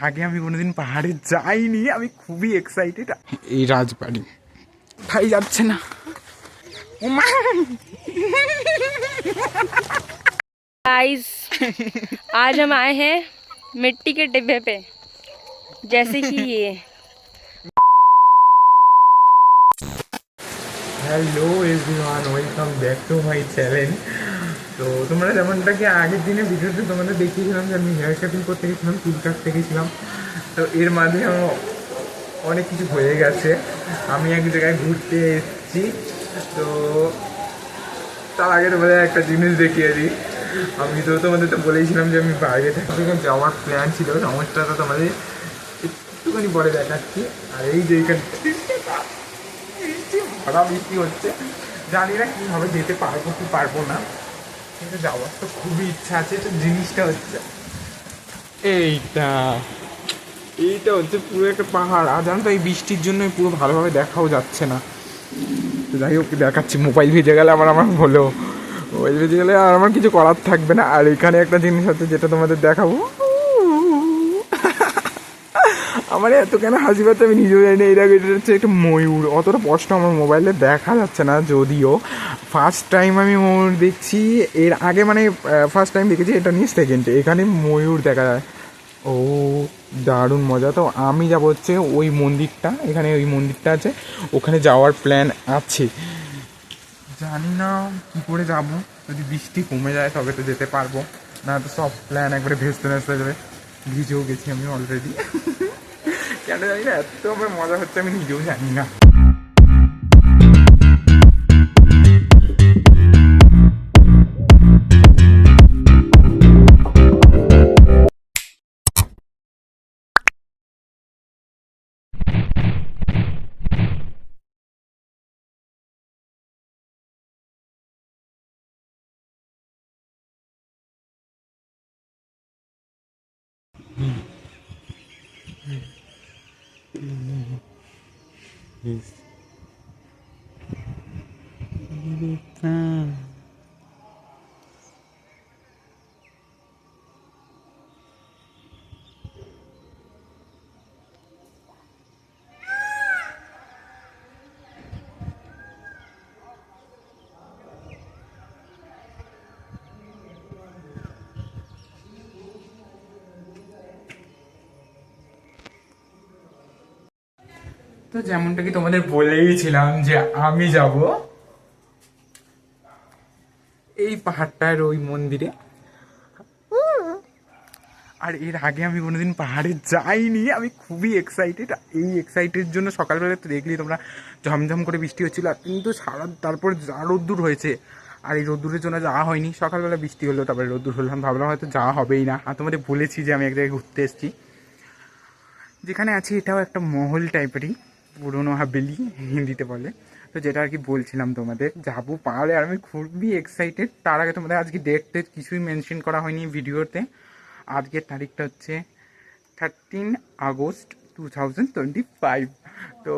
আগে আমি কোনোদিন পাহাড়ে যাইনি, আমি খুবই এক্সাইটেড। এই রাজবাড়ি খাই যাচ্ছে না। गाइस आज हम आए हैं मिट्टी के डिब्बे पे, जैसे कि ये। Hello everyone, welcome back to my channel. তো তোমরা যেমনটা কি আগের দিনে ভিডিওতে তোমাদের দেখিয়েছিলাম যে আমি হেয়ার কাটিং করতে গেছিলাম, চুল কাটতে গেছিলাম। তো এর মাঝে অনেক কিছু হয়ে গেছে। আমি এক জায়গায় ঘুরতে এসেছি। তো তার আগে তোমাদের একটা জিনিস দেখিয়ে দিই। আমি তো তোমাদের তো বলেইছিলাম যে আমি বাইরে থেকে যাওয়ার প্ল্যান ছিল, সমস্যাটা তোমাদের একটুখানি পরে দেখাচ্ছি। আর এই যে এখানে ভরা বৃষ্টি হচ্ছে, জানি না কীভাবে যেতে পারবো কি পারবো না, কিন্তু যাওয়ার তো খুবই ইচ্ছা আছে। তো জিনিসটা হচ্ছে এইটা এইটা হচ্ছে পুরো একটা পাহাড়। আর জানো তো এই বৃষ্টির জন্য পুরো ভালোভাবে দেখাও যাচ্ছে না। তো যাই হোক দেখাচ্ছি, মোবাইল ভিজে গেলে আমার হলো, মোবাইল ভিজে গেলে আর আমার কিছু করার থাকবে না। আর এখানে একটা জিনিস আছে যেটা তোমাদের দেখাবো। আমার এত কেন হাসি পাচ্ছে আমি নিজেও জানি না। এই দেখো, এটা হচ্ছে একটা ময়ূর। অতটা স্পষ্ট আমার মোবাইলে দেখা যাচ্ছে না, যদিও ফার্স্ট টাইম আমি ময়ূর দেখছি। এর আগে মানে ফার্স্ট টাইম দেখেছি, এটা নিয়ে সেকেন্ডে এখানে ময়ূর দেখা যায়। ও দারুণ মজা। তো আমি যাবো হচ্ছে ওই মন্দিরটা, এখানে ওই মন্দিরটা আছে, ওখানে যাওয়ার প্ল্যান আছে। জানি না কী করে যাব, যদি বৃষ্টি কমে যায় তবে তো যেতে পারবো, না তো সব প্ল্যান একবারে ভেস্তে ভেস্তে যাবে। ভিজেও গেছি আমি অলরেডি। কেন জানি না এত আমার মজা হচ্ছে, আমি নিজেও জানি না। তো যেমনটা কি তোমাদের বলেইছিলাম যে আমি যাব এই পাহাড়টার ওই মন্দিরে। আর এর আগে আমি কোনোদিন পাহাড়ে যাইনি, আমি খুবই এক্সাইটেড। এই এক্সাইটেড জন্য সকালবেলা তো দেখলি তোমরা ঝমঝম করে বৃষ্টি হচ্ছিলো, কিন্তু তারপর যা রোদ্দুর হয়েছে, আর এই রোদ্দুরের জন্য যাওয়া হয়নি। সকালবেলা বৃষ্টি হলো, তারপরে রোদ্দুর হলাম, ভাবলাম হয়তো যাওয়া হবেই না। আর তোমাদের বলেছি যে আমি এক জায়গায় ঘুরতে এসেছি, যেখানে আছি এটাও একটা মহল টাইপেরই, পুরোনো হাভেলি হিন্দিতে বলে। তো যেটা আর কি বলছিলাম তোমাদের, যাবো পাহাড়ে, আর আমি খুবই এক্সাইটেড। তার আগে তোমাদের আজকে ডেট কিছুই মেনশন করা হয়নি ভিডিওতে। আজকের তারিখটা হচ্ছে 13 আগস্ট 2025। তো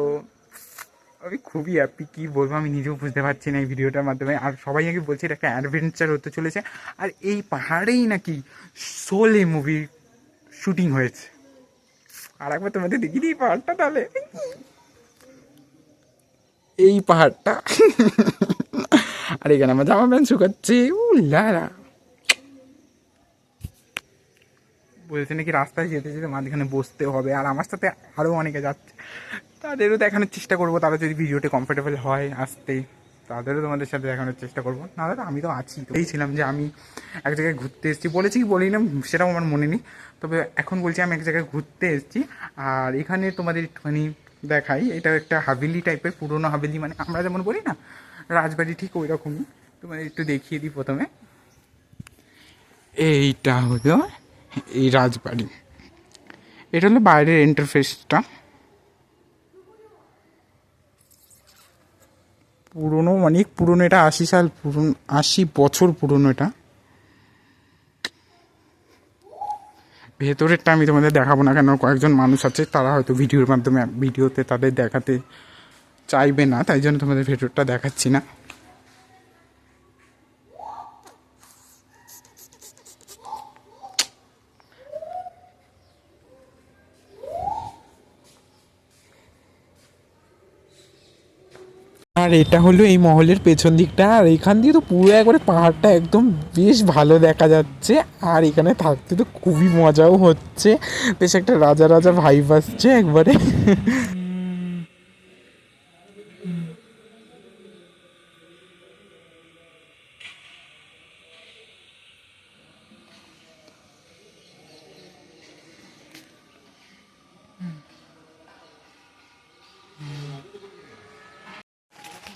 আমি খুবই হ্যাপি, কী বলবো আমি নিজেও বুঝতে পারছি না এই ভিডিওটার মাধ্যমে। আর সবাই নাকি বলছে এটা একটা অ্যাডভেঞ্চার হতে চলেছে, আর এই পাহাড়েই নাকি শোলে মুভির শুটিং হয়েছে। আর একবার তোমাদের দেখিয়ে দিই পাহাড়টা তাহলে। এই পাহাড়টা। আর এখানে আমার জামা প্যান্ট শুকাচ্ছে। লারা বলছে নাকি রাস্তায় যেতে যেতে মাঝখানে বসতে হবে, আর আমার সাথে আরও অনেকে যাচ্ছে, তাদেরও দেখানোর চেষ্টা করবো। তারা যদি ভিডিওতে কমফোর্টেবল হয় আসতে, তাদেরও তোমাদের সাথে দেখানোর চেষ্টা করবো। না দাদা আমি তো আছি, তো ছিলাম যে আমি এক জায়গায় ঘুরতে এসেছি, বলেছি কি বলি না সেটাও আমার মনে নেই। তবে এখন বলছি আমি এক জায়গায় ঘুরতে এসেছি। আর এখানে তোমাদের একটুখানি দেখাই, এটা একটা হাভেলি টাইপের, পুরোনো হাভেলি, মানে আমরা যেমন বলি না রাজবাড়ি, ঠিক ওই রকমই। তোমাদের একটু দেখিয়ে দিই প্রথমে। এইটা হলো এই রাজবাড়ি, এটা হলো বাইরের ইন্টারফেসটা। পুরনো, অনেক পুরনো, এটা 80 সাল পুরনো, 80 বছর পুরনো এটা। ভেতরেরটা আমি তোমাদের দেখাবো না, কেন কয়েকজন মানুষ আছে তারা হয়তো ভিডিওর মাধ্যমে ভিডিওতে তাদের দেখাতে চাইবে না, তাই জন্য তোমাদের ভেতরটা দেখাচ্ছি না। আর এটা হলো এই মহলের পেছন দিকটা, আর এখান দিয়ে তো পুরো একবারে পাহাড়টা একদম বেশ ভালো দেখা যাচ্ছে। আর এখানে থাকতে তো খুবই মজাও হচ্ছে, বেশ একটা রাজা রাজা ভাইব আসছে একবারে।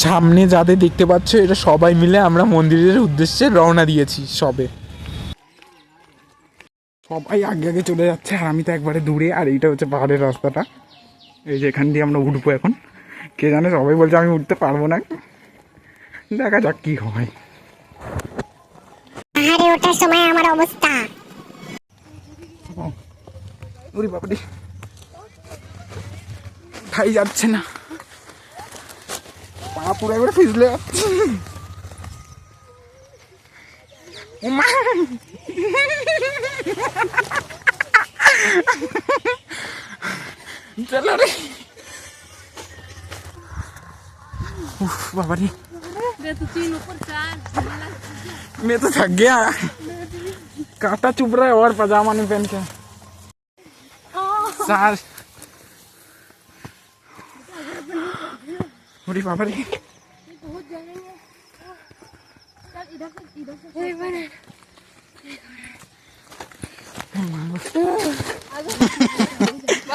সামনে যাদের দেখতে পাচ্ছ এটা সবাই মিলে আমরা মন্দিরের উদ্দেশ্যে রওনা দিয়েছি সবে। সবাই আগে আগে চলে যাচ্ছে আর আমি তো একবারে দূরে। আর এইটা হচ্ছে পাহাড়ের রাস্তাটা, এই যে এখান দিয়ে আমরা উঠবো এখন। কে জানে, সবাই বলছে আমি উঠতে পারবো না, দেখা যাক কি হয়। পাহাড়ে ওঠার সময় আমার অবস্থা, ওরে বাবারে, উঠাই যাচ্ছে না, পা পুরো একবারে ফিসলে যাচ্ছে। ও মা, चलो रे, उफ बाबा रे, मैं तो थक गया, कांटा चुभ रहा है और पजामा नहीं पहन के सार। अरे बाबा रे,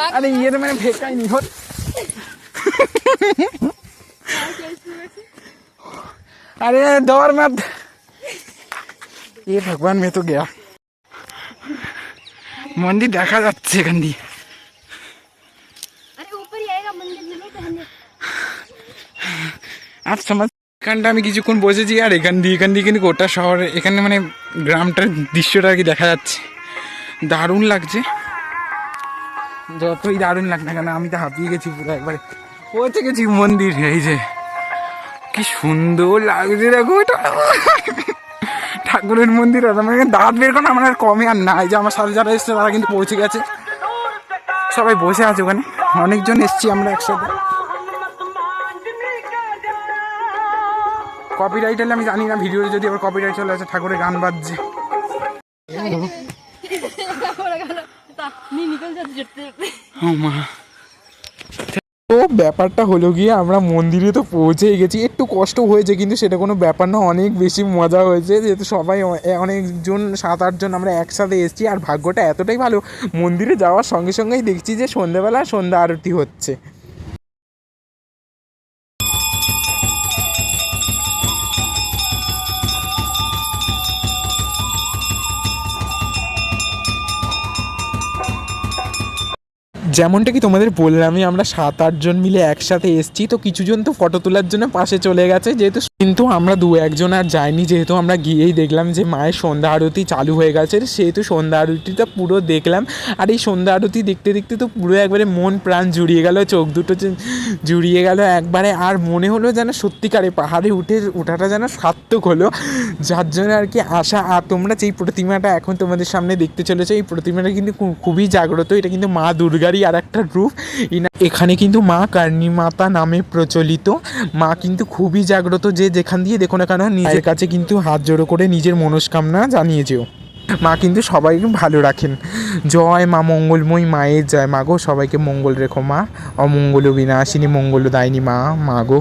अरे ये तो मैंने फेंका ही नहीं हो। अरे दौड़ मत, ये भगवान मैं तो गया। मंदिर देखा जाচ্ছে এখান দিয়ে। अरे ऊपर ही आएगा मंदिर में, नहीं पहनने আপ সমাজ। এখানটা আমি কিছুক্ষণ বসেছি আর এখান দিয়ে কিন্তু গোটা শহরে, এখানে মানে গ্রামটার দৃশ্যটা আর কি দেখা যাচ্ছে, দারুণ লাগছে। যতই দারুণ লাগ না কেন আমি তো হাঁপিয়ে গেছি পুরো একবারে। পৌঁছে গেছি মন্দির, এই যে কি সুন্দর লাগছে দেখো এটা, ঠাকুরের মন্দির। আর আমার দাঁত বের করা আমার আর কমে আর না। এই যে আমার সাথে যারা এসছে তারা কিন্তু পৌঁছে গেছে, সবাই বসে আছে ওখানে, অনেকজন এসছি আমরা একসাথে। কপিরাইট হলে আমি জানি না, ভিডিওতে যদি আবার কপিরাইট চলে আসে, ঠাকুরের গান বাজছে। ও মা, তো ব্যাপারটা হলো গিয়ে আমরা মন্দিরে তো পৌঁছেই গেছি। একটু কষ্ট হয়েছে কিন্তু সেটা কোনো ব্যাপার না, অনেক বেশি মজা হয়েছে যেহেতু সবাই অনেকজন 7-8 জন আমরা একসাথে এসেছি। আর ভাগ্যটা এতটাই ভালো, মন্দিরে যাওয়ার সঙ্গে সঙ্গেই দেখছি যে সন্ধ্যাবেলা সন্ধ্যা আরতি হচ্ছে। যেমনটা কি তোমাদের বললামই, আমরা 7-8 জন মিলে একসাথে এসেছি। তো কিছুজন তো ফটো তোলার জন্য পাশে চলে গেছে যেহেতু, কিন্তু আমরা 2-1 জন আর যাইনি, যেহেতু আমরা গিয়েই দেখলাম যে মায়ের সন্ধ্যা আরতি চালু হয়ে গেছে, সেহেতু সন্ধ্যা আরতিটা পুরো দেখলাম। আর এই সন্ধ্যা আরতি দেখতে দেখতে তো পুরো একবারে মন প্রাণ জুড়িয়ে গেল, চোখ দুটো জুড়িয়ে গেল একবারে। আর মনে হলো যেন সত্যিকারে পাহাড়ে ওঠাটা যেন সার্থক হলো, যার জন্য আর কি আসা। আর তোমরা যেই প্রতিমাটা এখন তোমাদের সামনে দেখতে চলেছো, এই প্রতিমাটা কিন্তু খুবই জাগ্রত। এটা কিন্তু মা দুর্গারই আর একটা রূপ। এখানে কিন্তু মা কার্নি মাতা নামে প্রচলিত। মা কিন্তু খুবই জাগ্রত, যে যেখান দিয়ে দেখো না কেন নিজের কাছে কিন্তু হাত জোড়ো করে নিজের মনস্কামনা জানিয়েছেও। মা কিন্তু সবাইকে ভালো রাখেন। জয় মা মঙ্গলময়ী মায়ের জয়। মা গো, সবাইকে মঙ্গল রেখো মা, অমঙ্গল বিনাশিনী মঙ্গল দায়িনী মা, মা গো।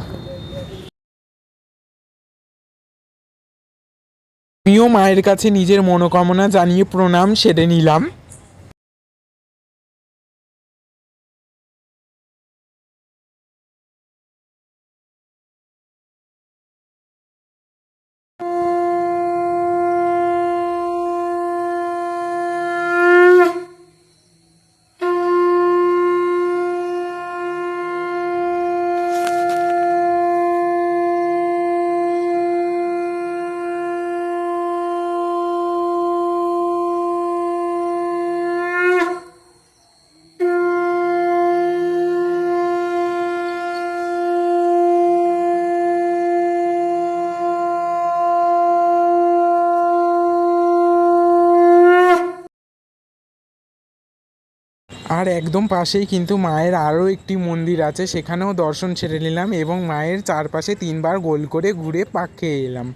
আমিও মায়ের কাছে নিজের মনোকামনা জানিয়ে প্রণাম সেরে নিলাম। আর একদম পাশেই কিন্তু মায়ের আরও একটি মন্দির আছে, সেখানেও দর্শন সেরে নিলাম এবং মায়ের চারপাশে 3বার গোল করে ঘুরে পাক খেয়ে এলাম।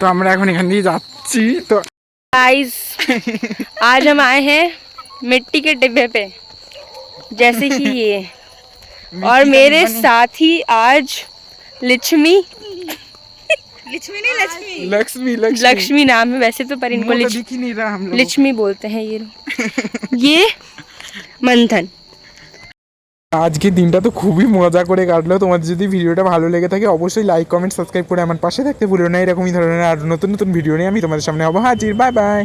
তো আমরা এখন এখান দিয়ে যাচ্ছি। তো गाइस आज हम आए हैं मिट्टी के डिब्बे पे, जैसे कि ये। और मेरे साथ ही आज लक्ष्मी लक्ष्मी लक्ष्मी नाम है वैसे तो, पर इनको मुंह तो दिख ही नहीं रहा हम लोग। लक्ष्मी बोलते हैं ये मंथन। আজকে দিনটা তো খুবই মজা করে কাটলো। তোমাদের যদি ভিডিওটা ভালো লেগে থাকে অবশ্যই লাইক কমেন্ট সাবস্ক্রাইব করে আমার পাশে থাকতে ভুলো না। এরকমই ধরনের আর নতুন নতুন ভিডিও নিয়ে আমি তোমাদের সামনে হবো হাজির। Bye bye.